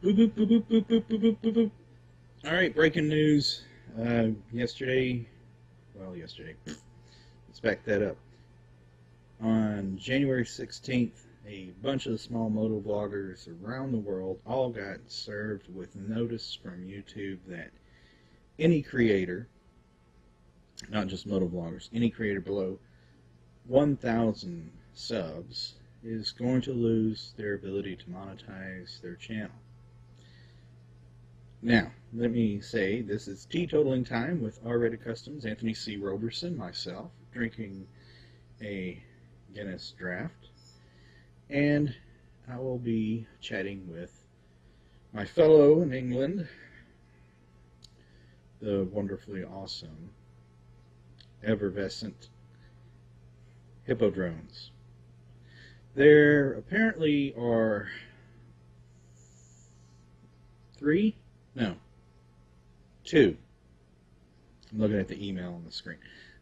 Boop, boop, boop, boop, boop, boop, boop, boop, boop, boop. All right, breaking news. Yesterday, let's back that up. On January 16th, a bunch of small moto bloggers around the world all got served with notice from YouTube that any creator, not just moto bloggers, any creator below 1,000 subs is going to lose their ability to monetize their channel. Now, let me say, this is teetotaling time with R-Rated Customs, Anthony C. Roberson, myself, drinking a Guinness draft, and I will be chatting with my fellow in England, the wonderfully awesome, effervescent Hippo-Drones. There apparently are two. I'm looking at the email on the screen.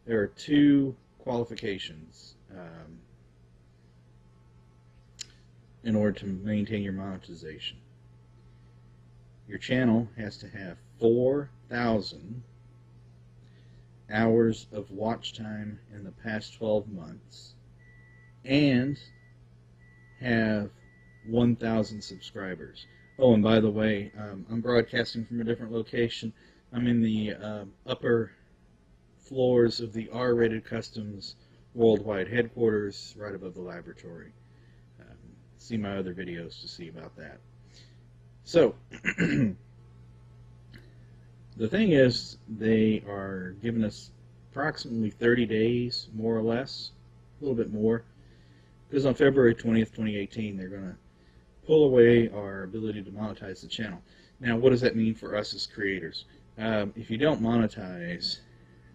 There are two qualifications in order to maintain your monetization. Your channel has to have 4,000 hours of watch time in the past 12 months and have 1,000 subscribers. Oh, and by the way, I'm broadcasting from a different location. I'm in the upper floors of the R-Rated Customs worldwide headquarters, right above the laboratory. See my other videos to see about that. So, the thing is, they are giving us approximately 30 days, more or less, a little bit more, because on February 20th, 2018, they're going to pull away our ability to monetize the channel. Now, what does that mean for us as creators? If you don't monetize,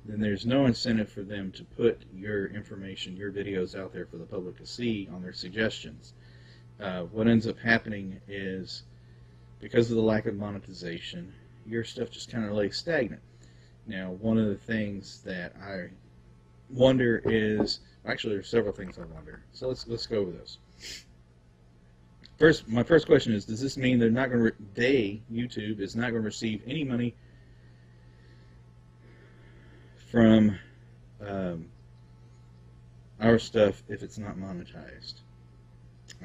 then there's no incentive for them to put your information, your videos out there for the public to see on their suggestions. What ends up happening is, because of the lack of monetization, your stuff just kind of lays stagnant. Now, one of the things that I wonder is, actually there's several things I wonder, so let's go over those. My first question is, does this mean they're not going to, YouTube is not going to receive any money from our stuff if it's not monetized?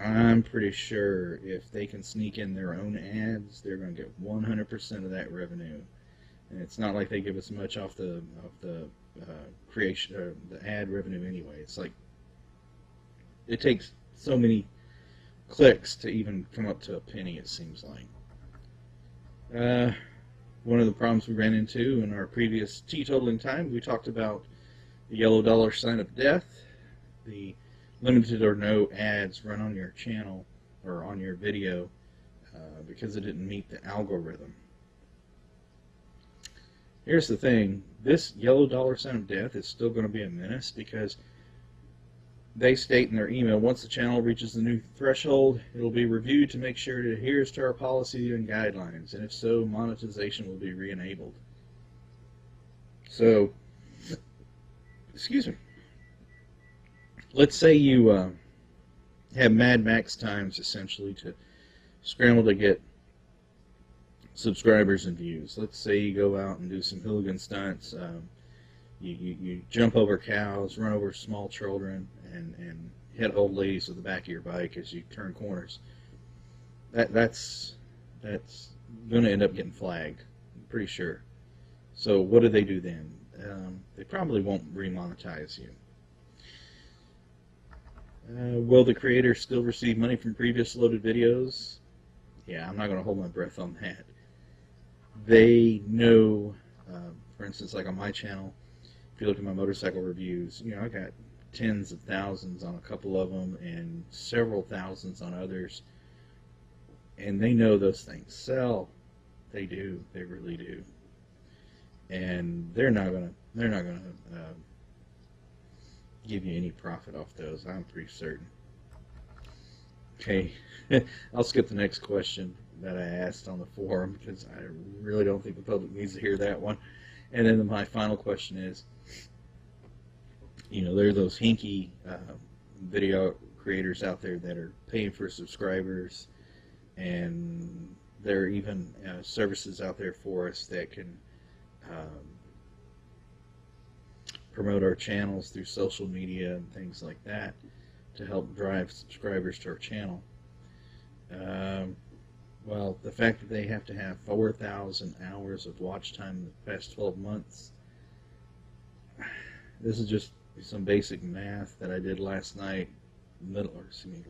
I'm pretty sure if they can sneak in their own ads, they're going to get 100% of that revenue. And it's not like they give us much off the creation, the ad revenue anyway. It's like it takes so many clicks to even come up to a penny, it seems like. One of the problems we ran into in our previous teetotaling time, we talked about the yellow dollar sign of death, the limited or no ads run on your channel or on your video because it didn't meet the algorithm. Here's the thing, this yellow dollar sign of death is still going to be a menace because they state in their email, once the channel reaches the new threshold, it will be reviewed to make sure it adheres to our policy and guidelines, and if so, monetization will be re-enabled. So, excuse me. Let's say you have Mad Max times, essentially, to scramble to get subscribers and views. Let's say you go out and do some hooligan stunts. You jump over cows, run over small children, and hit old ladies with the back of your bike as you turn corners. That's going to end up getting flagged, I'm pretty sure. So what do they do then? They probably won't remonetize you. Will the creator still receive money from previous loaded videos? Yeah, I'm not going to hold my breath on that. They know, for instance, like on my channel, if you look at my motorcycle reviews, you know, I got tens of thousands on a couple of them and several thousands on others, and they know those things sell. They do, they really do, and they're not gonna give you any profit off those. I'm pretty certain. Okay, I'll skip the next question that I asked on the forum because I really don't think the public needs to hear that one. And then my final question is, you know, there are those hinky video creators out there that are paying for subscribers, and there are even services out there for us that can promote our channels through social media and things like that to help drive subscribers to our channel. Well, the fact that they have to have 4,000 hours of watch time in the past 12 months, this is just some basic math that I did last night,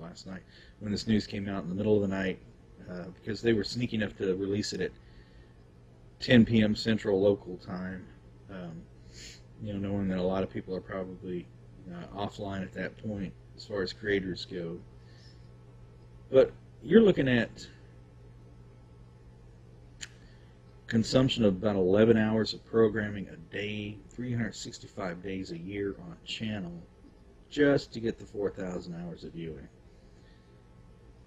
last night, when this news came out in the middle of the night, because they were sneaky enough to release it at 10 p.m. Central local time, knowing that a lot of people are probably offline at that point as far as creators go. But you're looking at consumption of about 11 hours of programming a day, 365 days a year on a channel, just to get the 4,000 hours of viewing.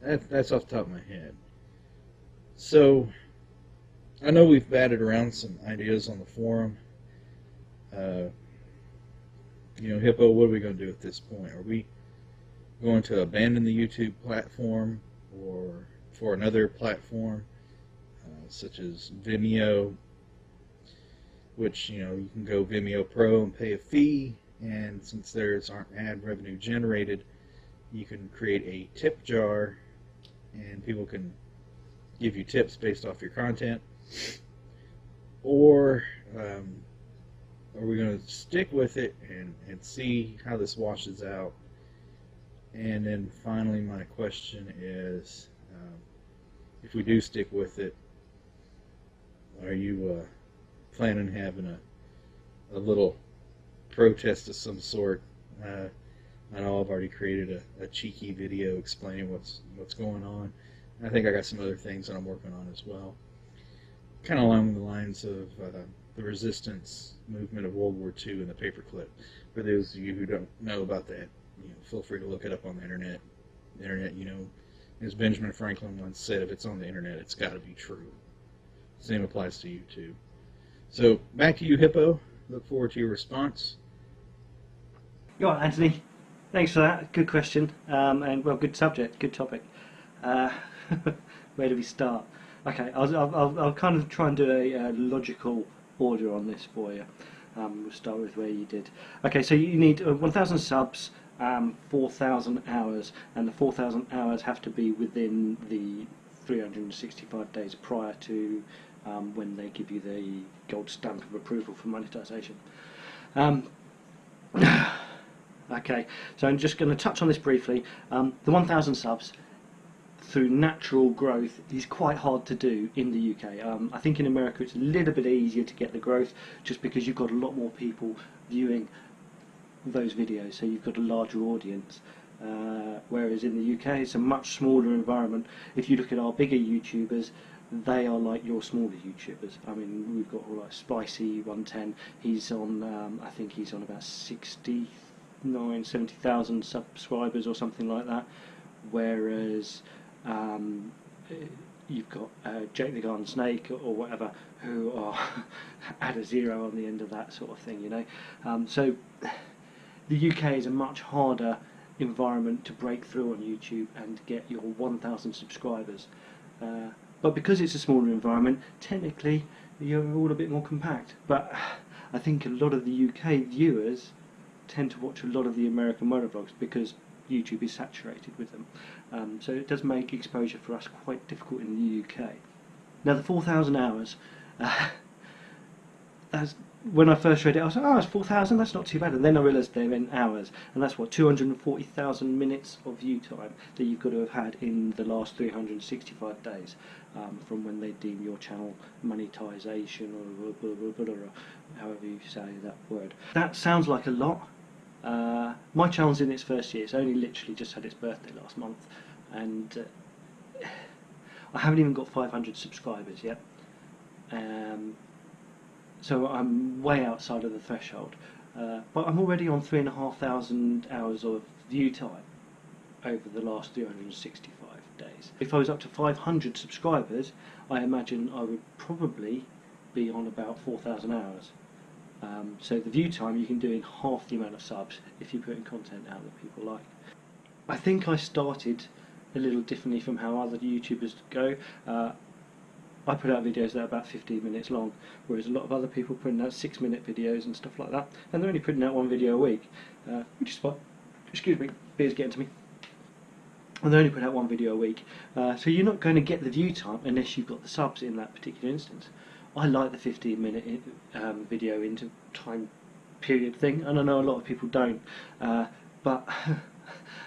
That's off the top of my head. So, I know we've batted around some ideas on the forum. Hippo, what are we going to do at this point? Are we going to abandon the YouTube platform or for another platform, such as Vimeo, which, you can go Vimeo Pro and pay a fee, and since theirs aren't ad revenue generated, you can create a tip jar and people can give you tips based off your content. Or are we going to stick with it and see how this washes out? And then finally, my question is, if we do stick with it, are you planning on having a little protest of some sort? I know I've already created a cheeky video explaining what's going on. I think I got some other things that I'm working on as well, kind of along the lines of the resistance movement of World War II and the paperclip. For those of you who don't know about that, feel free to look it up on the internet. The internet, as Benjamin Franklin once said, if it's on the internet, it's got to be true. Same applies to YouTube. So back to you, Hippo. Look forward to your response. You're right, Anthony. Thanks for that. Good question. And well, good subject, good topic. Where do we start? Okay, I'll kind of try and do a logical order on this for you. We'll start with where you did. Okay, so you need 1,000 subs, 4,000 hours, and the 4,000 hours have to be within the 365 days prior to when they give you the gold stamp of approval for monetization. Okay, so I'm just going to touch on this briefly. The 1,000 subs through natural growth is quite hard to do in the UK. I think in America it's a little bit easier to get the growth just because you've got a lot more people viewing those videos, so you've got a larger audience. Whereas in the UK it's a much smaller environment. If you look at our bigger YouTubers, they are like your smaller YouTubers. I mean, we've got like Spicy 110. He's on, I think he's on about 70,000 subscribers or something like that. Whereas you've got Jake the Garden Snake or whatever, who are add a zero on the end of that sort of thing, So the UK is a much harder environment to break through on YouTube and get your 1,000 subscribers. But because it's a smaller environment, technically you're all a bit more compact. But I think a lot of the UK viewers tend to watch a lot of the American motovlogs because YouTube is saturated with them. So it does make exposure for us quite difficult in the UK. Now the 4,000 hours, that's, when I first read it I was like, oh, it's 4,000, that's not too bad, and then I realised they're in hours, and that's what, 240,000 minutes of view time that you've got to have had in the last 365 days from when they deem your channel monetization or however you say that word. That sounds like a lot. My channel's in its first year. It's only literally just had its birthday last month, and I haven't even got 500 subscribers yet. So I'm way outside of the threshold. But I'm already on 3,500 hours of view time over the last 365 days. If I was up to 500 subscribers, I imagine I would probably be on about 4,000 hours. So the view time you can do in half the amount of subs if you're putting content out that people like. I think I started a little differently from how other YouTubers go. I put out videos that are about 15 minutes long, whereas a lot of other people putting out 6-minute videos and stuff like that, and they're only putting out one video a week, which is fine. Excuse me, beer's getting to me. And they only put out one video a week, so you're not going to get the view time unless you've got the subs in that particular instance. I like the 15-minute video into time period thing, and I know a lot of people don't, but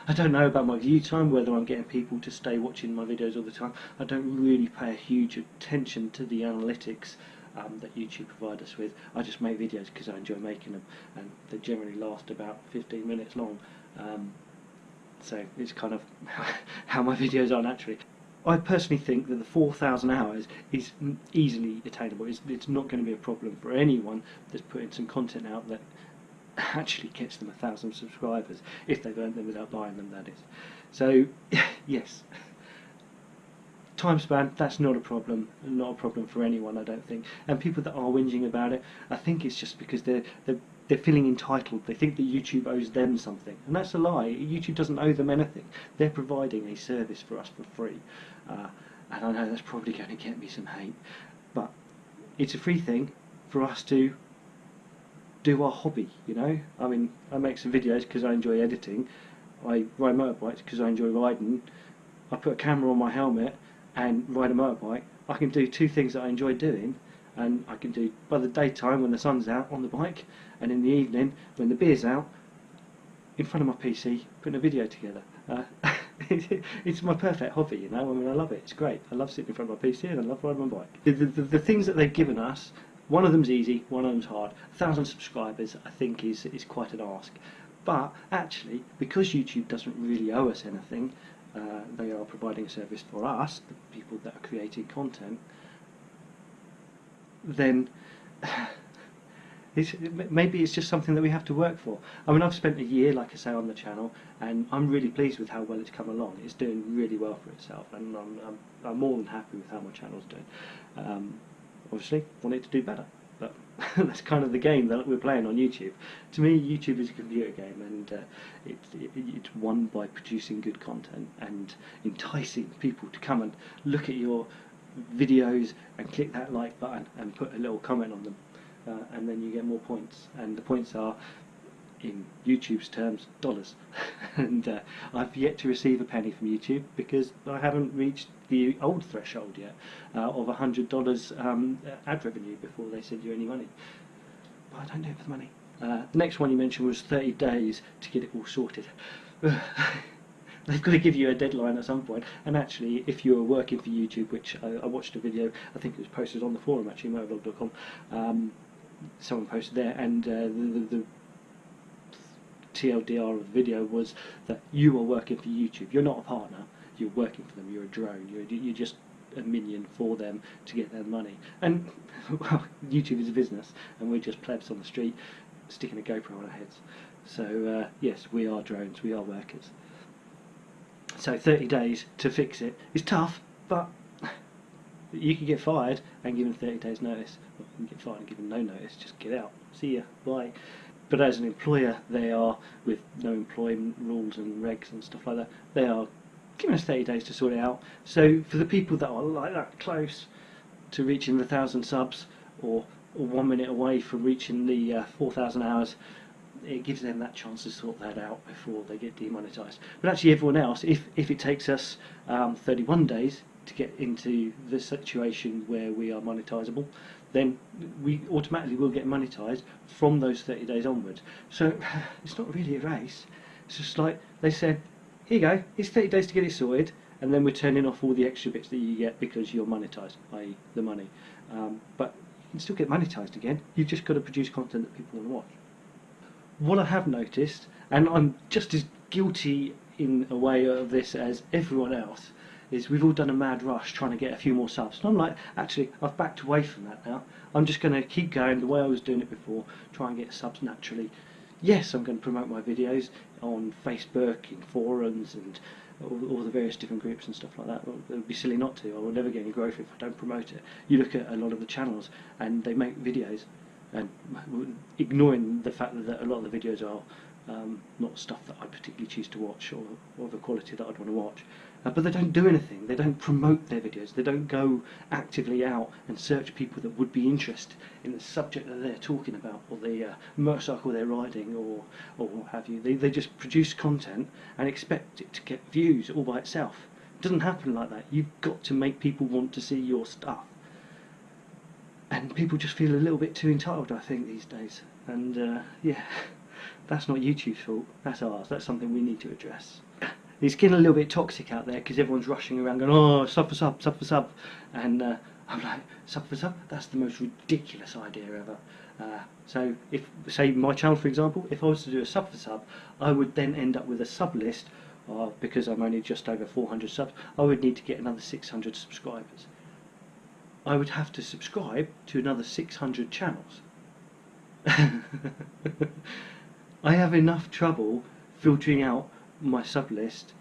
I don't know about my view time, whether I'm getting people to stay watching my videos all the time. I don't really pay a huge attention to the analytics that YouTube provide us with. I just make videos because I enjoy making them, and they generally last about 15 minutes long. So it's kind of how my videos are naturally. I personally think that the 4,000 hours is easily attainable. It's not going to be a problem for anyone that's putting some content out that actually gets them 1,000 subscribers, if they've earned them without buying them, that is. So yes, time span, that's not a problem for anyone, I don't think. And people that are whinging about it, I think it's just because they're feeling entitled. They think that YouTube owes them something, and that's a lie. YouTube doesn't owe them anything. They're providing a service for us for free, and I know that's probably going to get me some hate, but it's a free thing for us to do our hobby, you know. I mean, I make some videos because I enjoy editing. I ride motorbikes because I enjoy riding. I put a camera on my helmet and ride a motorbike. I can do two things that I enjoy doing, and I can do by the daytime when the sun's out on the bike, and in the evening when the beer's out in front of my PC putting a video together. It's my perfect hobby, you know. I mean, I love it. It's great. I love sitting in front of my PC and I love riding my bike. The things that they've given us, one of them's easy, one of them's hard. 1,000 subscribers, I think, is quite an ask. But actually, because YouTube doesn't really owe us anything, they are providing a service for us, the people that are creating content, then maybe it's just something that we have to work for. I mean, I've spent a year, like I say, on the channel, and I'm really pleased with how well it's come along. It's doing really well for itself, and I'm more than happy with how my channel's doing. Obviously, want it to do better, but that's kind of the game that we're playing on YouTube. To me, YouTube is a computer game, and it's won by producing good content and enticing people to come and look at your videos and click that like button and put a little comment on them, and then you get more points, and the points are, in YouTube's terms, dollars. And I've yet to receive a penny from YouTube because I haven't reached the old threshold yet of $100 ad revenue before they send you any money. But I don't do it for the money. The next one you mentioned was 30 days to get it all sorted. They've got to give you a deadline at some point. And actually, if you're working for YouTube, which I watched a video, I think it was posted on the forum actually, motovlog.com, someone posted there, and the TLDR of the video was that you are working for YouTube. You're not a partner, you're working for them, you're a drone, you're just a minion for them to get their money. And well, YouTube is a business, and we're just plebs on the street sticking a GoPro on our heads. So yes, we are drones, we are workers. So 30 days to fix it is tough, but you can get fired and given 30 days notice. Well, you can get fired and given no notice, just get out, see ya, bye. But as an employer, they are, with no employment rules and regs and stuff like that, they are giving us 30 days to sort it out. So for the people that are like that close to reaching the 1,000 subs, or 1 minute away from reaching the 4,000 hours, it gives them that chance to sort that out before they get demonetised. But actually everyone else, if it takes us 31 days to get into the situation where we are monetisable, then we automatically will get monetised from those 30 days onwards. So it's not really a race. It's just like they said, here you go, it's 30 days to get it sorted, and then we're turning off all the extra bits that you get because you're monetised, i.e. the money. But you can still get monetised again. You've just got to produce content that people want to watch. What I have noticed, and I'm just as guilty in a way of this as everyone else, is we've all done a mad rush trying to get a few more subs. And I'm like, actually, I've backed away from that now. I'm just going to keep going the way I was doing it before, try and get subs naturally. Yes, I'm going to promote my videos on Facebook, in forums, and all the various different groups and stuff like that. Well, it would be silly not to. I will never get any growth if I don't promote it. You look at a lot of the channels, and they make videos, and ignoring the fact that a lot of the videos are not stuff that I particularly choose to watch, or the quality that I'd want to watch. but they don't do anything. They don't promote their videos. They don't go actively out and search people that would be interested in the subject that they're talking about, or the motorcycle they're riding, or what have you. They just produce content and expect it to get views all by itself. It doesn't happen like that. You've got to make people want to see your stuff. And people just feel a little bit too entitled, I think, these days. And yeah, that's not YouTube's fault. That's ours. That's something we need to address. It's getting a little bit toxic out there because everyone's rushing around going, oh, sub for sub, sub for sub. And I'm like, sub for sub? That's the most ridiculous idea ever. So if, say, my channel, for example, if I was to do a sub for sub, I would then end up with a sub list, because I'm only just over 400 subs, I would need to get another 600 subscribers. I would have to subscribe to another 600 channels. I have enough trouble filtering out my sub list,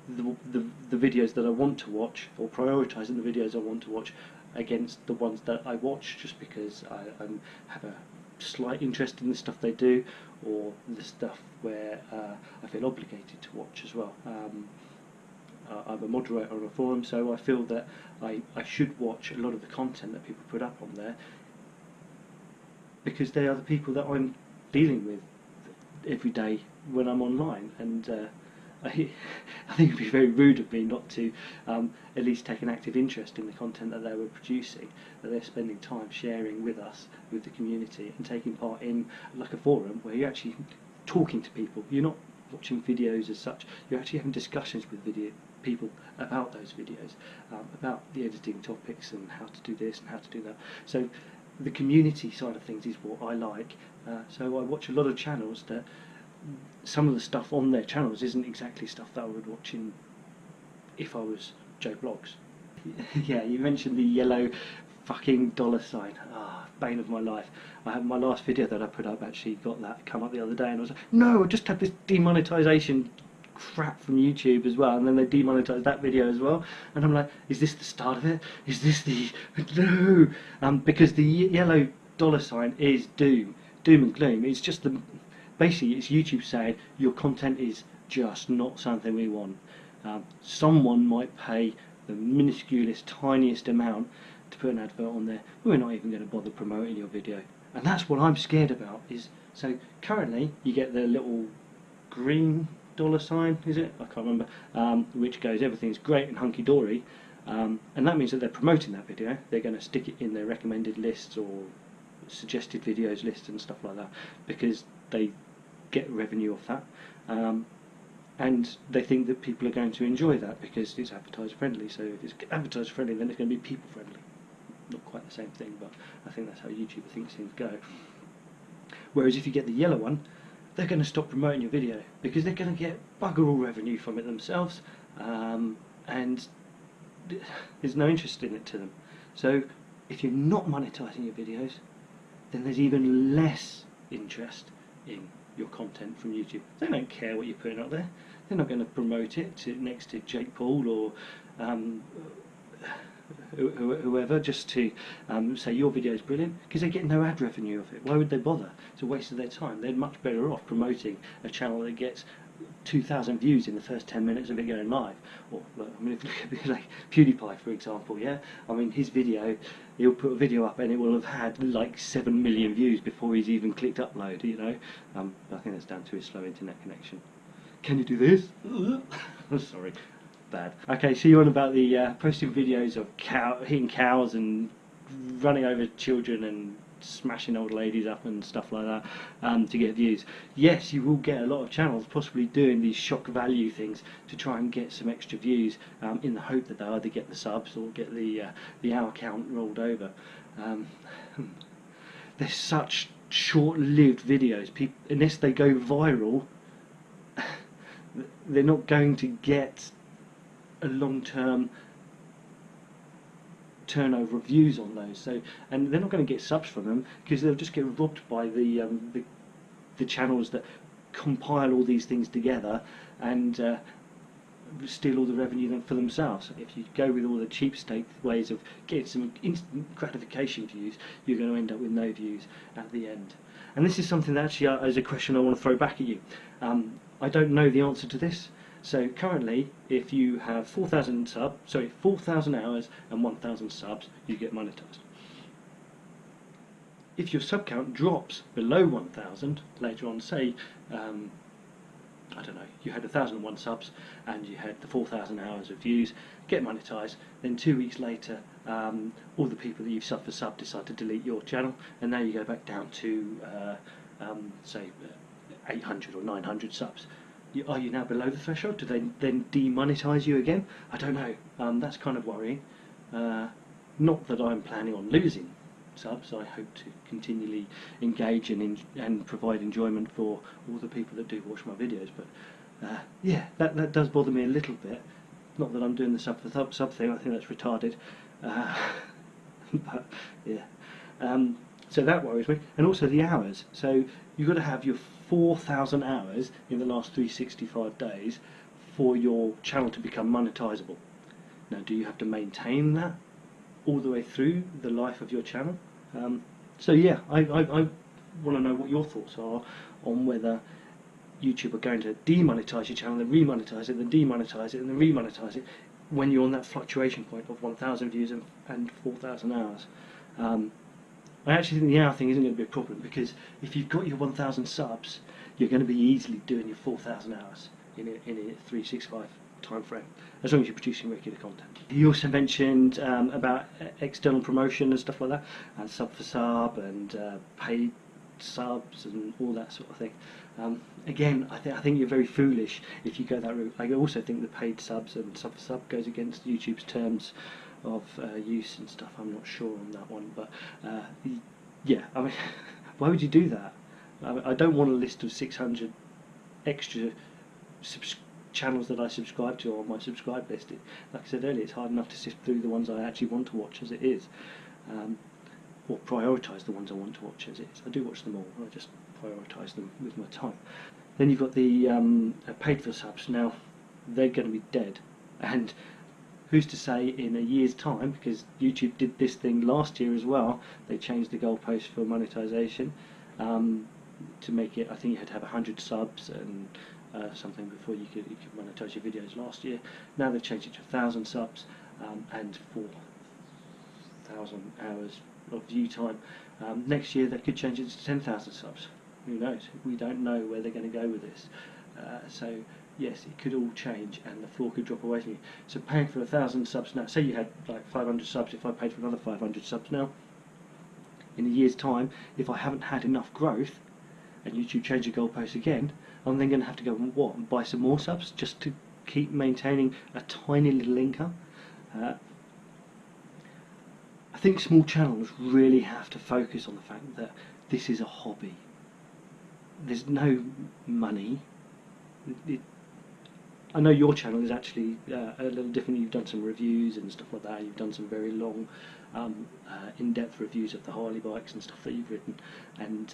the videos that I want to watch, or prioritising the videos I want to watch against the ones that I watch just because I have a slight interest in the stuff they do, or the stuff where I feel obligated to watch as well. I'm a moderator on a forum, so I feel that I should watch a lot of the content that people put up on there, because they are the people that I'm dealing with every day when I'm online. And I think it'd be very rude of me not to at least take an active interest in the content that they were producing, that they're spending time sharing with us, with the community, and taking part in like a forum where you're actually talking to people. You're not watching videos as such, you're actually having discussions with people about those videos, about the editing topics and how to do this and how to do that. So the community side of things is what I like. So I watch a lot of channels that some of the stuff on their channels isn't exactly stuff that I would watch in if I was Joe Blogs. Yeah, you mentioned the yellow fucking $sign. Bane of my life. I have my last video that I put up actually got that come up the other day, and I was like, no, I just had this demonetization crap from YouTube as well, and then they demonetized that video as well, and I'm like, is this the start of it? Is this the no? Because the yellow $sign is doom and gloom. It's just the basically it's YouTube saying your content is just not something we want. Someone might pay the minusculous, tiniest amount to put an advert on there. We're not even going to bother promoting your video, and that's what I'm scared about. Is so currently you get the little green $sign, is it? I can't remember. Which goes, everything's great and hunky dory, and that means that they're promoting that video. They're going to stick it in their recommended lists or suggested videos list and stuff like that, because they get revenue off that, and they think that people are going to enjoy that because it's advertiser friendly. So if it's advertiser friendly, then it's going to be people friendly. Not quite the same thing, but I think that's how YouTube thinks things go. Whereas if you get the yellow one, they're going to stop promoting your video because they're going to get bugger all revenue from it themselves, and there's no interest in it to them. So if you're not monetizing your videos, then there's even less interest in your content from YouTube. They don't care what you're putting up there. They're not going to promote it next to Jake Paul or whoever, just to say your video is brilliant, because they get no ad revenue of it. Why would they bother? It's a waste of their time. They're much better off promoting a channel that gets 2,000 views in the first 10 minutes of it going live. Or, I mean, if you look at like PewDiePie, for example, yeah? I mean, his video, he'll put a video up and it will have had like 7 million views before he's even clicked upload, you know? I think that's down to his slow internet connection. Can you do this? I'm sorry. Bad. Okay, so you're on about the posting videos of hitting cows and running over children and smashing old ladies up and stuff like that, to get views. Yes, you will get a lot of channels possibly doing these shock value things to try and get some extra views, in the hope that they'll either get the subs or get the hour count rolled over. They're such short-lived videos. People, unless they go viral, they're not going to get a long-term turnover of views on those. So, and they're not going to get subs from them because they'll just get robbed by the channels that compile all these things together and steal all the revenue for themselves. If you go with all the cheapskate ways of getting some instant gratification views, you're going to end up with no views at the end. And this is something that actually is a question I want to throw back at you. I don't know the answer to this, So currently, if you have 4,000 hours and 1,000 subs, you get monetized. If your sub count drops below 1,000 later on, say, I don't know, you had 1,001 subs and you had the 4,000 hours of views, get monetized, then 2 weeks later, all the people that you've subbed for sub decide to delete your channel, and now you go back down to, say, 800 or 900 subs. Are you now below the threshold? Do they then demonetize you again? I don't know. That's kind of worrying. Not that I'm planning on losing subs. I hope to continually engage and provide enjoyment for all the people that do watch my videos. But yeah, that does bother me a little bit. Not that I'm doing the sub for sub thing. I think that's retarded. But yeah. So that worries me, and also the hours. So you've got to have your 4,000 hours in the last 365 days for your channel to become monetizable. Now, do you have to maintain that all the way through the life of your channel? So yeah, I want to know what your thoughts are on whether YouTube are going to demonetize your channel, then remonetize it, then demonetize it, and then remonetize it when you're on that fluctuation point of 1,000 views and 4,000 hours. I actually think the hour thing isn't going to be a problem, because if you've got your 1,000 subs, you're going to be easily doing your 4,000 hours in a 365 time frame, as long as you're producing regular content. You also mentioned about external promotion and stuff like that, and sub for sub and paid subs and all that sort of thing. Again, I think you're very foolish if you go that route. I also think the paid subs and sub for sub goes against YouTube's terms of use and stuff. I'm not sure on that one, but yeah, I mean, why would you do that? I don't want a list of 600 extra channels that I subscribe to on my subscribe list. Like I said earlier, it's hard enough to sift through the ones I actually want to watch as it is, or prioritise the ones I want to watch as it is. I do watch them all, I just prioritise them with my time. Then you've got the paid for subs. Now, they're going to be dead, and who's to say in a year's time, because YouTube did this thing last year as well, they changed the goalpost for monetization to make it, I think you had to have 100 subs and something before you could monetize your videos last year. Now they've changed it to 1,000 subs and 4,000 hours of view time. Next year they could change it to 10,000 subs. Who knows? We don't know where they're going to go with this. So yes, it could all change and the floor could drop away from you. So paying for 1,000 subs now, say you had like 500 subs, if I paid for another 500 subs now, in a year's time, if I haven't had enough growth and YouTube change the goalposts again, I'm then going to have to go and buy some more subs just to keep maintaining a tiny little income. I think small channels really have to focus on the fact that this is a hobby. There's no money. I know your channel is actually a little different. You've done some reviews and stuff like that. You've done some very long, in-depth reviews of the Harley bikes and stuff that you've written, and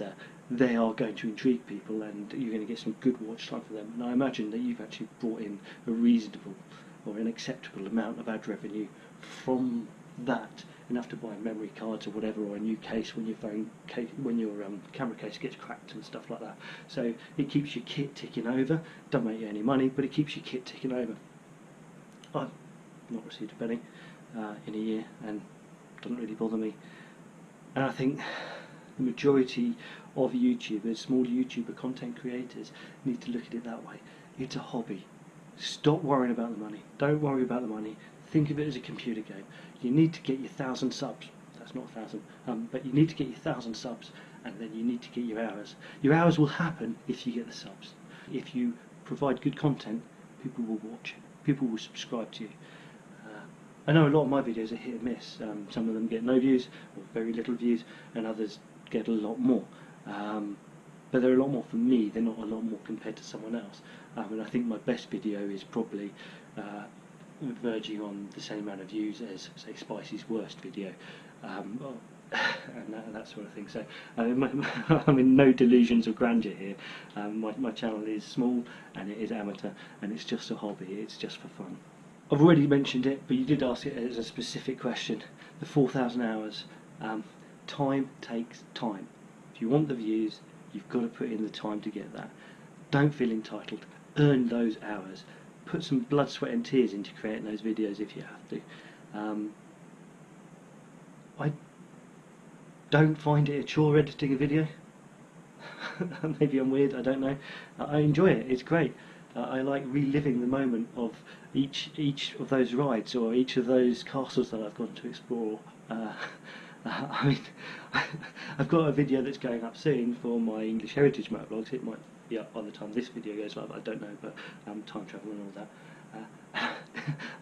they are going to intrigue people, and you're going to get some good watch time for them. And I imagine that you've actually brought in a reasonable or an acceptable amount of ad revenue from that, enough to buy memory cards or whatever, or a new case when your camera case gets cracked and stuff like that. So it keeps your kit ticking over. Don't make you any money, but it keeps your kit ticking over. I've not received a penny in a year, and it doesn't really bother me. And I think the majority of YouTubers, small YouTuber content creators, need to look at it that way. It's a hobby. Stop worrying about the money. Don't worry about the money. Think of it as a computer game. You need to get your 1,000 subs. That's not 1,000, but you need to get your 1,000 subs, and then you need to get your hours. Your hours will happen if you get the subs. If you provide good content, people will watch it. People will subscribe to you. I know a lot of my videos are hit and miss. Some of them get no views or very little views, and others get a lot more. But they're a lot more for me. They're not a lot more compared to someone else. And I think my best video is probably verging on the same amount of views as, say, Spicy's worst video, and that sort of thing. So I mean, no delusions of grandeur here. My channel is small and it is amateur, and it's just a hobby. It's just for fun. I've already mentioned it, but you did ask it as a specific question. The 4,000 hours. Time takes time. If you want the views, you've got to put in the time to get that. Don't feel entitled. Earn those hours. put some blood, sweat and tears into creating those videos if you have to. I don't find it a chore editing a video. Maybe I'm weird, I don't know. I enjoy it, it's great. I like reliving the moment of each of those rides or each of those castles that I've gone to explore. I mean, I've got a video that's going up soon for my English Heritage motovlogs. It might be up by the time this video goes live, I don't know, but time travel and all that.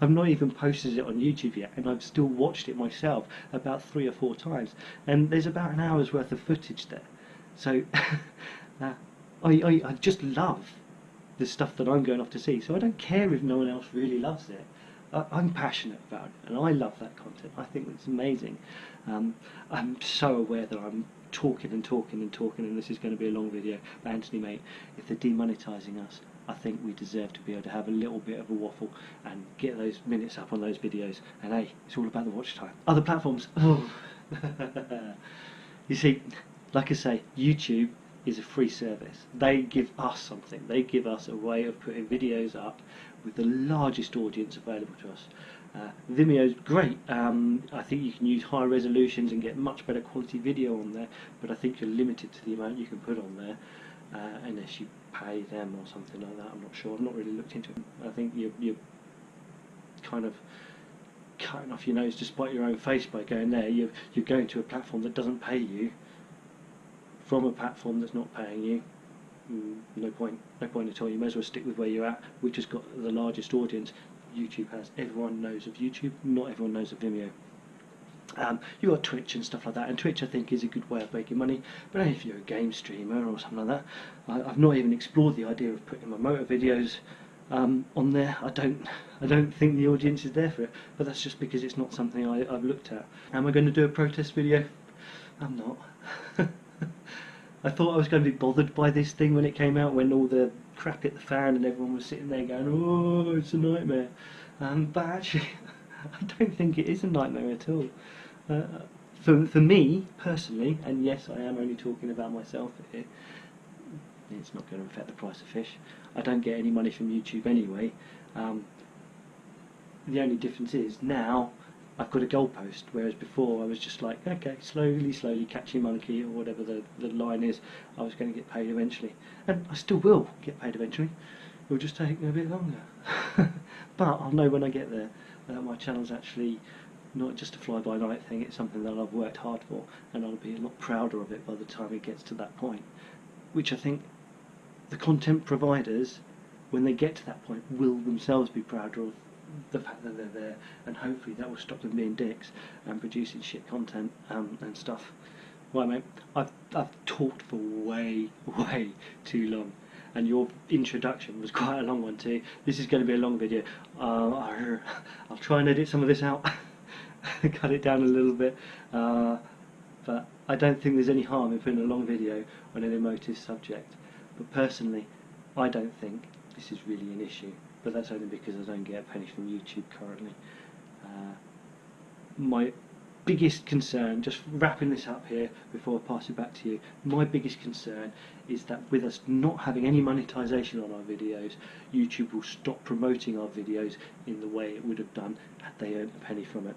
I've not even posted it on YouTube yet, and I've still watched it myself about 3 or 4 times, and there's about an hour's worth of footage there. So I just love the stuff that I'm going off to see, so I don't care if no one else really loves it. I'm passionate about it, and I love that content. I think it's amazing. I'm so aware that I'm talking and talking and talking, and this is going to be a long video. But Anthony, mate, if they're demonetising us, I think we deserve to be able to have a little bit of a waffle and get those minutes up on those videos. And hey, it's all about the watch time. Other platforms, oh. You see, like I say, YouTube is a free service. They give us something. They give us a way of putting videos up with the largest audience available to us. Vimeo's great. I think you can use higher resolutions and get much better quality video on there, but I think you're limited to the amount you can put on there, unless you pay them or something like that. I'm not sure. I've not really looked into it. I think you're kind of cutting off your nose to spite your own face by going there. You're going to a platform that doesn't pay you from a platform that's not paying you. No point at all. You may as well stick with where you're at, which has got the largest audience. YouTube has. Everyone knows of YouTube, not everyone knows of Vimeo. You've got Twitch and stuff like that, and Twitch I think is a good way of making money, but only if you're a game streamer or something like that. I've not even explored the idea of putting my motor videos on there. I don't think the audience is there for it, but that's just because it's not something I've looked at. Am I going to do a protest video? I'm not. I thought I was going to be bothered by this thing when it came out, when all the crap hit the fan and everyone was sitting there going, oh, it's a nightmare. But actually, I don't think it is a nightmare at all. For me, personally, and yes, I am only talking about myself here, it's not going to affect the price of fish. I don't get any money from YouTube anyway. The only difference is now I've got a goalpost, whereas before I was just like, okay, slowly catching monkey or whatever the line is, I was going to get paid eventually. And I still will get paid eventually. It will just take a bit longer. But I'll know when I get there that my channel's actually not just a fly-by-night thing, it's something that I've worked hard for, and I'll be a lot prouder of it by the time it gets to that point. Which I think the content providers, when they get to that point, will themselves be prouder of the fact that they're there, and hopefully that will stop them being dicks and producing shit content and stuff. Right, mate, I've talked for way too long, and your introduction was quite a long one too. This is going to be a long video. I'll try and edit some of this out, cut it down a little bit, but I don't think there's any harm in putting a long video on an emotive subject. But personally, I don't think this is really an issue. But that's only because I don't get a penny from YouTube currently. My biggest concern, just wrapping this up here before I pass it back to you, my biggest concern is that with us not having any monetization on our videos, YouTube will stop promoting our videos in the way it would have done had they earned a penny from it.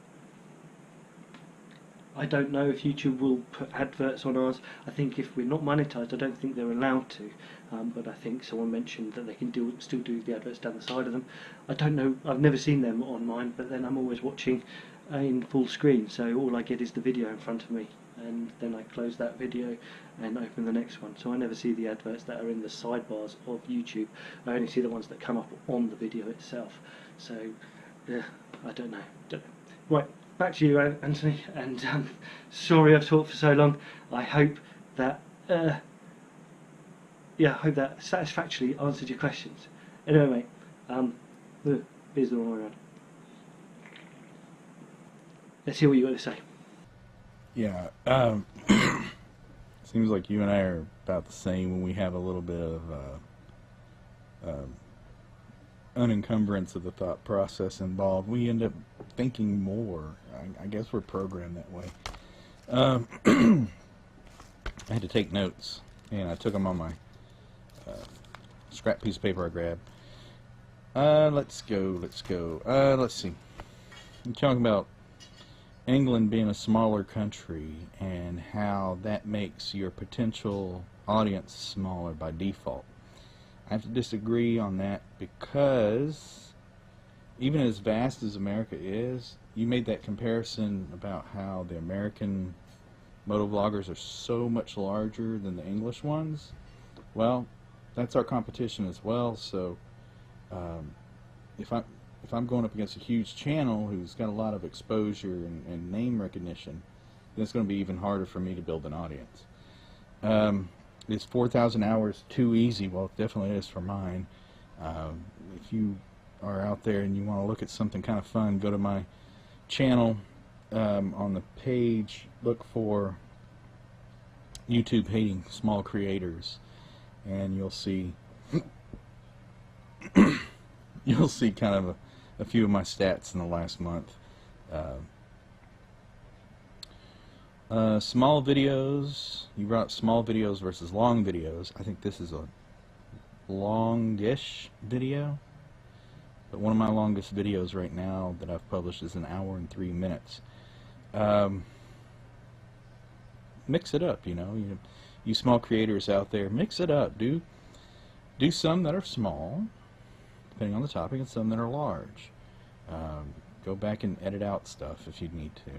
I don't know if YouTube will put adverts on ours. I think if we're not monetized, I don't think they're allowed to. But I think someone mentioned that they can still do the adverts down the side of them. I don't know. I've never seen them on mine, but then I'm always watching in full screen, so all I get is the video in front of me, and then I close that video and open the next one. So I never see the adverts that are in the sidebars of YouTube. I only see the ones that come up on the video itself. So yeah, I don't know. Right. Back to you, Anthony, and sorry I've talked for so long. I hope that satisfactorily answered your questions. Anyway, mate, beer's the wrong way around. Let's hear what you got to say. Yeah, seems like you and I are about the same when we have a little bit of unencumbrance of the thought process involved. We end up thinking more. I guess we're programmed that way. I had to take notes, and I took them on my scrap piece of paper I grabbed. Let's go. Let's see. I'm talking about England being a smaller country and how that makes your potential audience smaller by default. I have to disagree on that because even as vast as America is, you made that comparison about how the American motovloggers are so much larger than the English ones. Well, that's our competition as well. So if I'm going up against a huge channel who's got a lot of exposure and name recognition, then it's going to be even harder for me to build an audience. Is 4,000 hours too easy? Well, it definitely is for mine. If you are out there and you want to look at something kind of fun, go to my channel. On the page, look for YouTube Hating Small Creators, and you'll see you'll see kind of a few of my stats in the last month. Small videos, you brought up small videos versus long videos. I think this is a longish video, but one of my longest videos right now that I've published is 1 hour and 3 minutes. Mix it up, you small creators out there, mix it up. Do some that are small, depending on the topic, and some that are large. Go back and edit out stuff if you need to.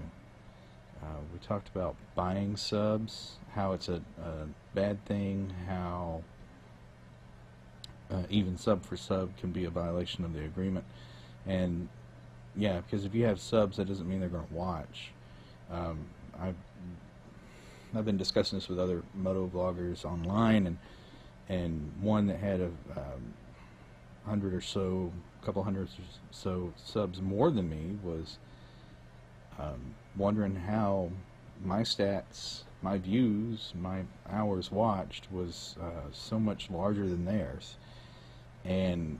We talked about buying subs, how it's a bad thing, how even sub for sub can be a violation of the agreement. And yeah, because if you have subs, that doesn't mean they're going to watch. I've been discussing this with other moto vloggers online, and one that had a couple hundred or so subs more than me was wondering how my stats, my views, my hours watched was so much larger than theirs. And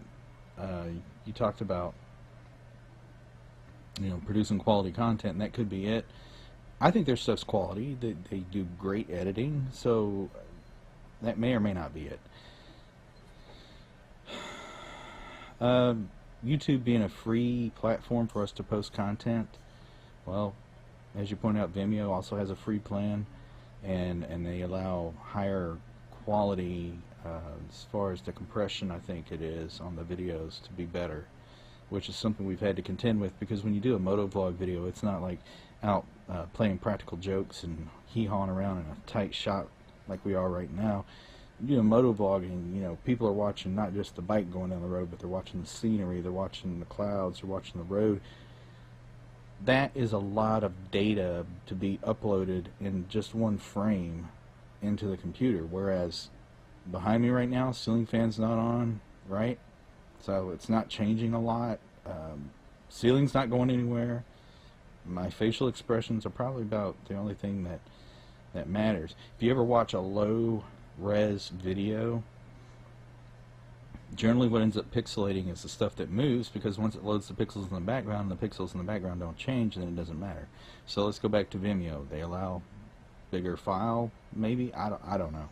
you talked about producing quality content, and that could be it. I think their stuff's quality. They do great editing, so that may or may not be it. YouTube being a free platform for us to post content, well, as you pointed out, Vimeo also has a free plan, and they allow higher quality as far as the compression, I think it is, on the videos to be better, which is something we've had to contend with, because when you do a motovlog video, it's not like out playing practical jokes and hee-hawing around in a tight shot like we are right now. You know, motovlogging, people are watching not just the bike going down the road, but they're watching the scenery, they're watching the clouds, they're watching the road. That is a lot of data to be uploaded in just one frame into the computer, whereas behind me right now, ceiling fan's not on, right? So it's not changing a lot. Ceiling's not going anywhere. My facial expressions are probably about the only thing that matters. If you ever watch a low res video, generally what ends up pixelating is the stuff that moves, because once it loads the pixels in the background, the pixels in the background don't change, then it doesn't matter. So let's go back to Vimeo. They allow bigger file, maybe? I don't know.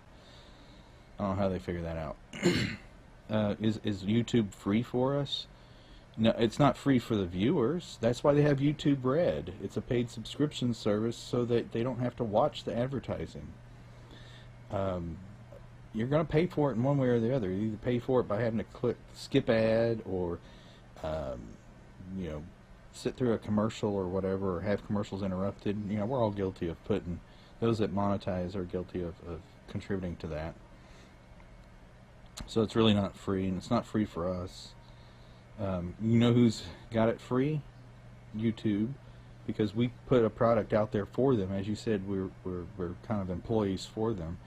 I don't know how they figure that out. Is YouTube free for us? No, it's not free for the viewers. That's why they have YouTube Red. It's a paid subscription service so that they don't have to watch the advertising. You're going to pay for it in one way or the other. You either pay for it by having to click skip ad, or sit through a commercial or whatever, or have commercials interrupted. We're all guilty of putting, those that monetize are guilty of contributing to that. So it's really not free, and it's not free for us. You know who's got it free? YouTube, because we put a product out there for them. As you said, we're kind of employees for them.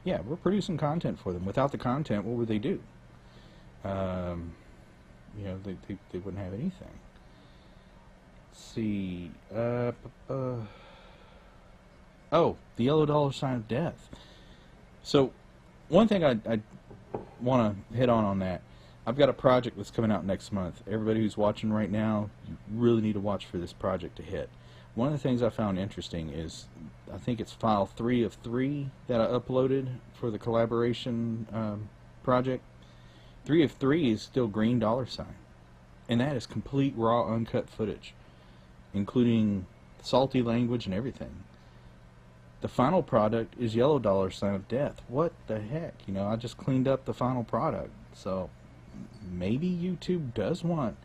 Yeah, we're producing content for them. Without the content, what would they do? They wouldn't have anything. Let's see. Oh, the yellow dollar sign of death. So, one thing I want to hit on that. I've got a project that's coming out next month. Everybody who's watching right now, you really need to watch for this project to hit. One of the things I found interesting is, I think it's file 3 of 3 that I uploaded for the collaboration project. 3 is still green $, and that is complete raw uncut footage, including salty language and everything. The final product is yellow $ of death. What the heck? You know, I just cleaned up the final product. So maybe YouTube does want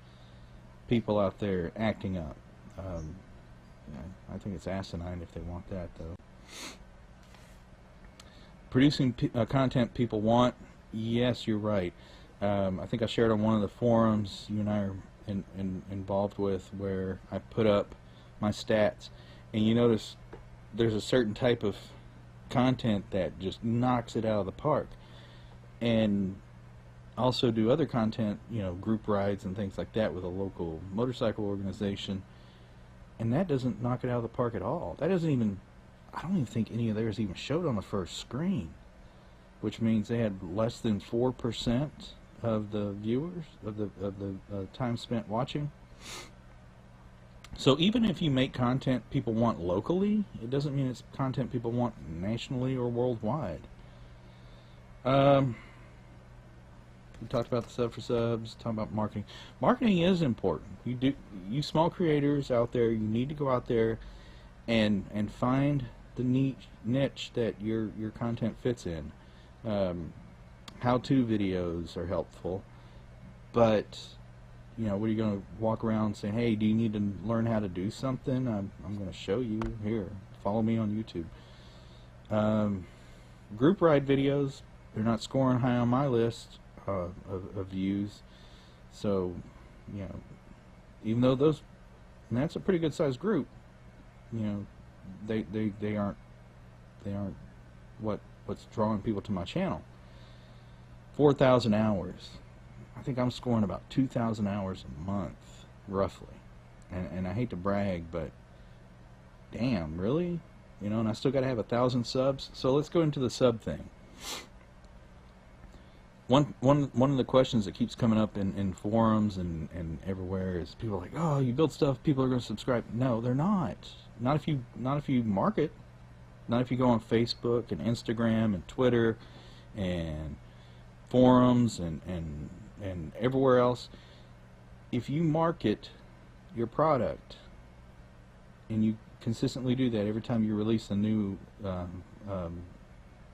people out there acting up. I think it's asinine if they want that, though. Producing content people want, yes, you're right. I think I shared on one of the forums you and I are involved with, where I put up my stats, and you notice there's a certain type of content that just knocks it out of the park, and also do other content, you know, group rides and things like that with a local motorcycle organization, and that doesn't knock it out of the park at all. That doesn't even, I don't even think any of theirs even showed on the first screen, which means they had less than 4% of the viewers, of the time spent watching. So even if you make content people want locally, it doesn't mean it's content people want nationally or worldwide. We talked about the sub for subs, talking about marketing. Marketing is important. You small creators out there, you need to go out there and find the niche that your content fits in. How-to videos are helpful, but you know, what are you going to walk around saying, hey, do you need to learn how to do something? I'm going to show you. Here, follow me on YouTube. Group ride videos, they're not scoring high on my list of views. So, you know, even though those, and that's a pretty good sized group, you know, they aren't what's drawing people to my channel. 4,000 hours. I think I'm scoring about 2,000 hours a month, roughly. And I hate to brag, but damn, really? You know, and I still got to have 1,000 subs. So let's go into the sub thing. One of the questions that keeps coming up in forums and everywhere is people are like, oh, you build stuff, people are going to subscribe. No, they're not. Not if you market. Not if you go on Facebook and Instagram and Twitter and forums and everywhere else. If you market your product and you consistently do that every time you release a new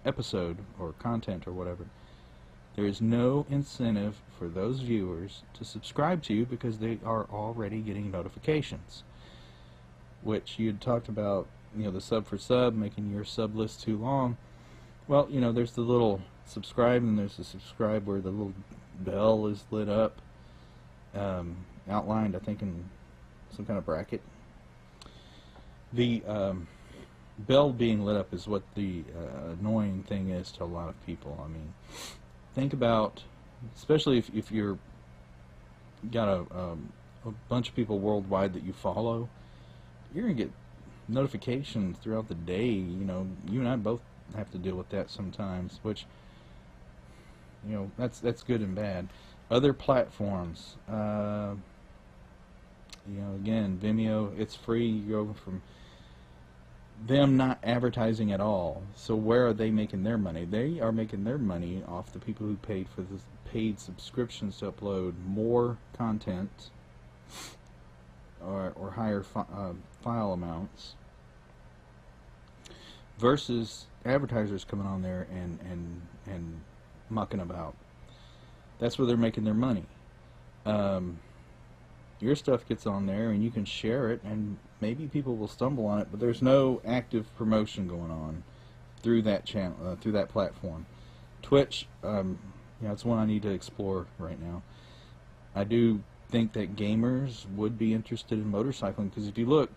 episode or content or whatever, there is no incentive for those viewers to subscribe to you because they are already getting notifications. Which you had talked about, you know, the sub for sub, making your sub list too long. Well, you know, there's the little subscribe, and there's the subscribe where the little bell is lit up, outlined, I think, in some kind of bracket. The bell being lit up is what the annoying thing is to a lot of people. I mean, think about, especially if you're got a bunch of people worldwide that you follow, you're gonna get notifications throughout the day. You know, you and I both have to deal with that sometimes, which, you know, that's good and bad. Other platforms, you know, again, Vimeo, it's free. You go from them not advertising at all. So where are they making their money? They are making their money off the people who paid for the paid subscriptions to upload more content or higher file amounts, versus advertisers coming on there and mucking about. That's where they're making their money. Your stuff gets on there and you can share it, and maybe people will stumble on it, but there's no active promotion going on through that channel, through that platform. Twitch, you know, it's one I need to explore right now. I do think that gamers would be interested in motorcycling, because if you look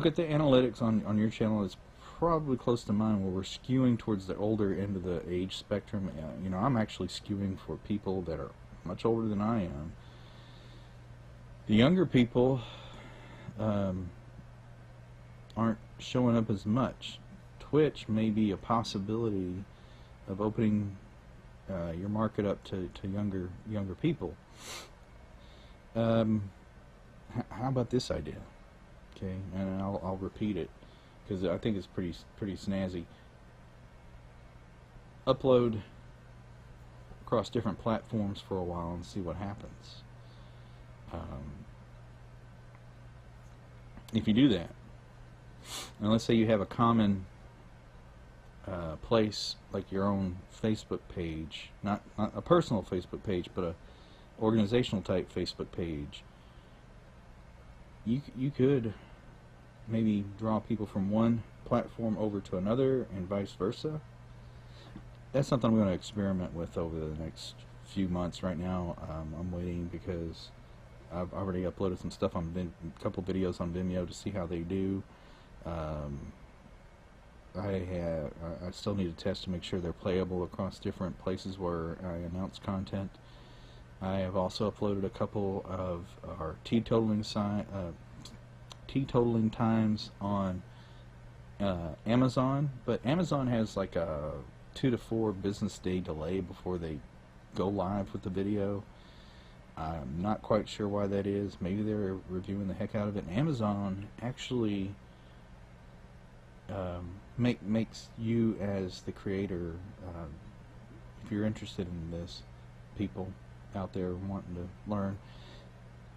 at the analytics on your channel, it's probably close to mine, where we're skewing towards the older end of the age spectrum. You know, I'm actually skewing for people that are much older than I am. The younger people aren't showing up as much. Twitch may be a possibility of opening your market up to younger people. How about this idea? Okay, and I'll repeat it because I think it's pretty snazzy. Upload across different platforms for a while and see what happens. If you do that, and let's say you have a common place like your own Facebook page, not a personal Facebook page, but a organizational type Facebook page, you could maybe draw people from one platform over to another and vice versa. That's something I'm going to experiment with over the next few months. Right now, I'm waiting because I've already uploaded some stuff on a couple videos on Vimeo to see how they do. I still need to test to make sure they're playable across different places where I announce content. I have also uploaded a couple of our teetotaling times on Amazon, but Amazon has like a 2 to 4 business day delay before they go live with the video. I'm not quite sure why that is. Maybe they're reviewing the heck out of it. And Amazon actually makes you as the creator, if you're interested in this, people out there wanting to learn,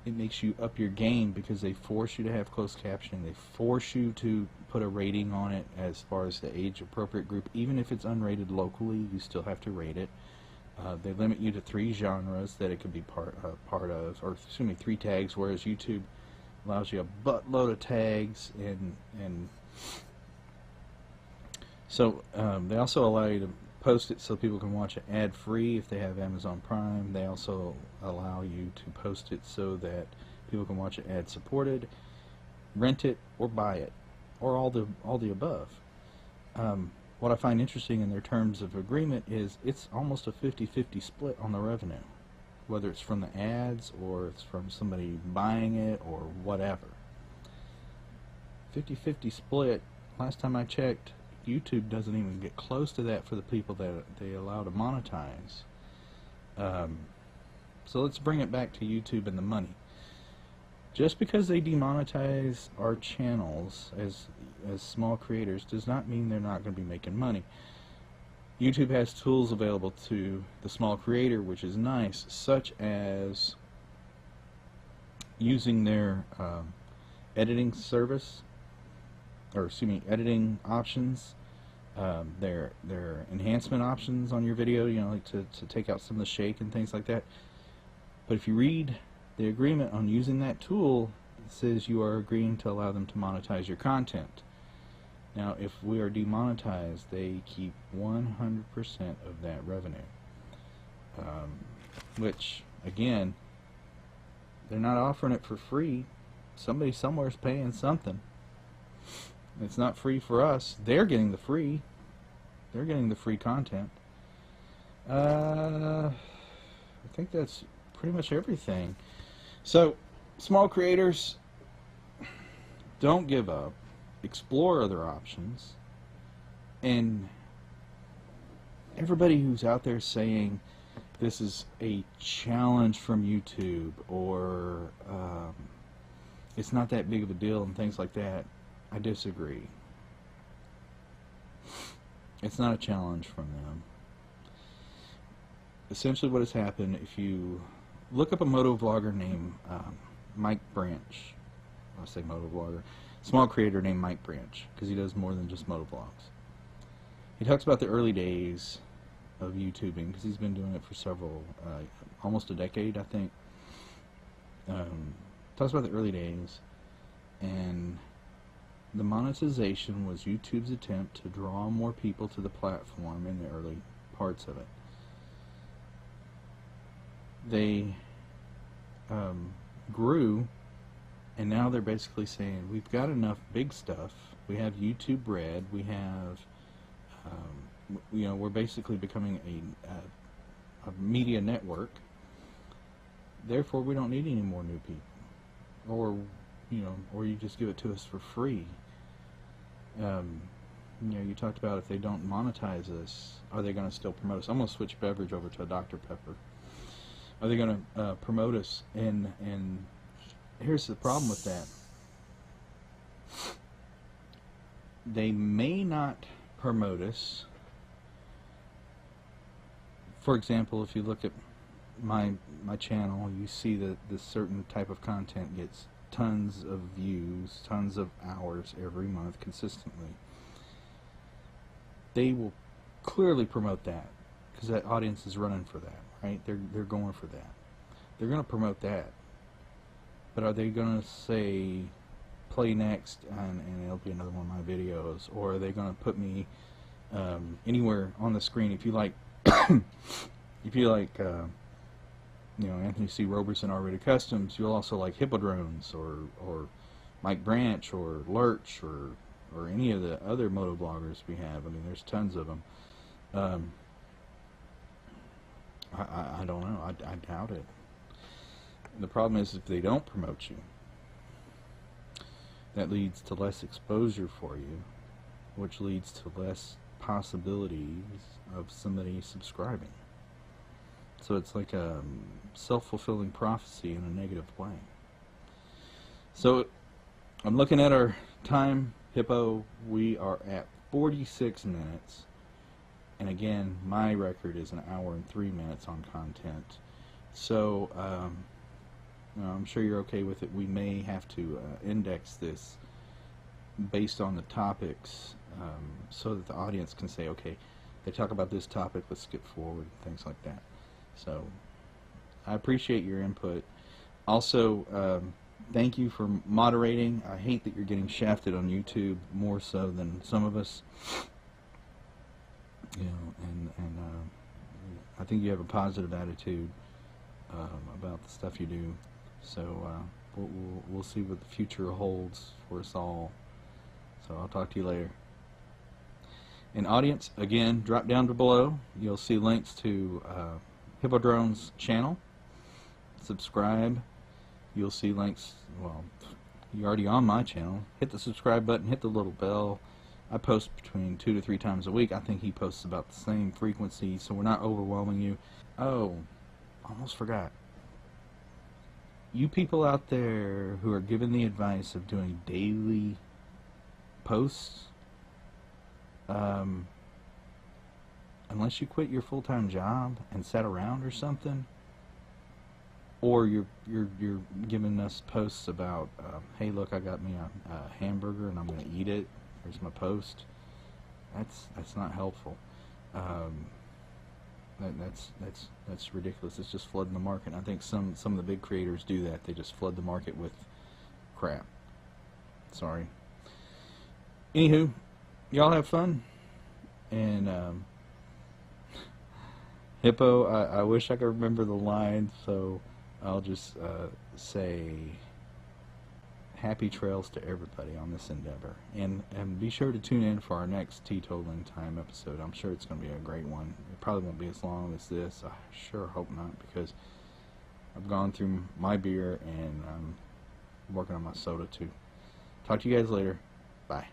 it makes you up your game because they force you to have closed captioning. They force you to put a rating on it as far as the age appropriate group. Even if it's unrated locally, you still have to rate it. They limit you to 3 genres that it could be part of, or excuse me, 3 tags, whereas YouTube allows you a buttload of tags, and so they also allow you to post it so people can watch it ad-free if they have Amazon Prime. They also allow you to post it so that people can watch it ad-supported, rent it, or buy it, or all the above. What I find interesting in their terms of agreement is it's almost a 50-50 split on the revenue, whether it's from the ads or it's from somebody buying it or whatever. 50-50 split, last time I checked, YouTube doesn't even get close to that for the people that they allow to monetize. So let's bring it back to YouTube and the money. Just because they demonetize our channels as small creators does not mean they're not going to be making money. YouTube has tools available to the small creator, which is nice, such as using their editing service, or excuse me, editing options, their enhancement options on your video, you know, like to take out some of the shake and things like that. But if you read the agreement on using that tool, it says you are agreeing to allow them to monetize your content. Now, if we are demonetized, they keep 100% of that revenue. Which, again, they're not offering it for free. Somebody somewhere is paying something. It's not free for us. They're getting the free. They're getting the free content. I think that's pretty much everything. So, small creators, don't give up. Explore other options. And everybody who's out there saying this is a challenge from YouTube, or it's not that big of a deal and things like that, I disagree. It's not a challenge from them. Essentially what has happened, if you look up a motovlogger named Mike Branch, I'll say motovlogger, small creator named Mike Branch, because he does more than just motovlogs. He talks about the early days of YouTubing, because he's been doing it for several, almost a decade, I think. Talks about the early days, and the monetization was YouTube's attempt to draw more people to the platform in the early parts of it. They grew, and now they're basically saying we've got enough big stuff. We have YouTube Red. We have, you know, we're basically becoming a media network. Therefore, we don't need any more new people, or you know, or you just give it to us for free. You know, you talked about if they don't monetize us, are they going to still promote us? I'm going to switch beverage over to a Dr. Pepper. Are they going to promote us? And here's the problem with that. They may not promote us for example, if you look at my channel, you see that this certain type of content gets tons of views, tons of hours every month consistently. They will clearly promote that because that audience is running for that, right? They're going for that. They're going to promote that. But are they going to say play next and it'll be another one of my videos, or are they going to put me anywhere on the screen? If you like if you like Anthony C. Roberson R-Rated Customs, you'll also like Hippo-Drones or Mike Branch or Lurch or any of the other moto bloggers we have. I mean, there's tons of them. I don't know. I doubt it. The problem is if they don't promote you, that leads to less exposure for you, which leads to less possibilities of somebody subscribing. So it's like a self-fulfilling prophecy in a negative way. So I'm looking at our time, Hippo. We are at 46 minutes. And again, my record is an hour and 3 minutes on content. So I'm sure you're okay with it. We may have to index this based on the topics so that the audience can say, okay, they talk about this topic, let's skip forward, things like that. So I appreciate your input. Also, thank you for moderating. I hate that you're getting shafted on YouTube more so than some of us. And I think you have a positive attitude about the stuff you do. So we'll see what the future holds for us all. So I'll talk to you later. And audience, again, drop down to below. You'll see links to Hippo-Drones channel. Subscribe. You'll see links. Well, you're already on my channel. Hit the subscribe button. Hit the little bell. I post between 2 to 3 times a week. I think he posts about the same frequency, so we're not overwhelming you. Oh, almost forgot. You people out there who are given the advice of doing daily posts, unless you quit your full-time job and sat around or something, or you're giving us posts about, hey, look, I got me a hamburger and I'm going to eat it. Here's my post. That's not helpful. That's ridiculous. It's just flooding the market. I think some of the big creators do that. They just flood the market with crap. Sorry. Anywho, y'all have fun. And Hippo, I wish I could remember the line, so I'll just say happy trails to everybody on this endeavor. And be sure to tune in for our next Teetotaling Time episode. I'm sure it's going to be a great one. It probably won't be as long as this. I sure hope not, because I've gone through my beer and I'm working on my soda too. Talk to you guys later. Bye.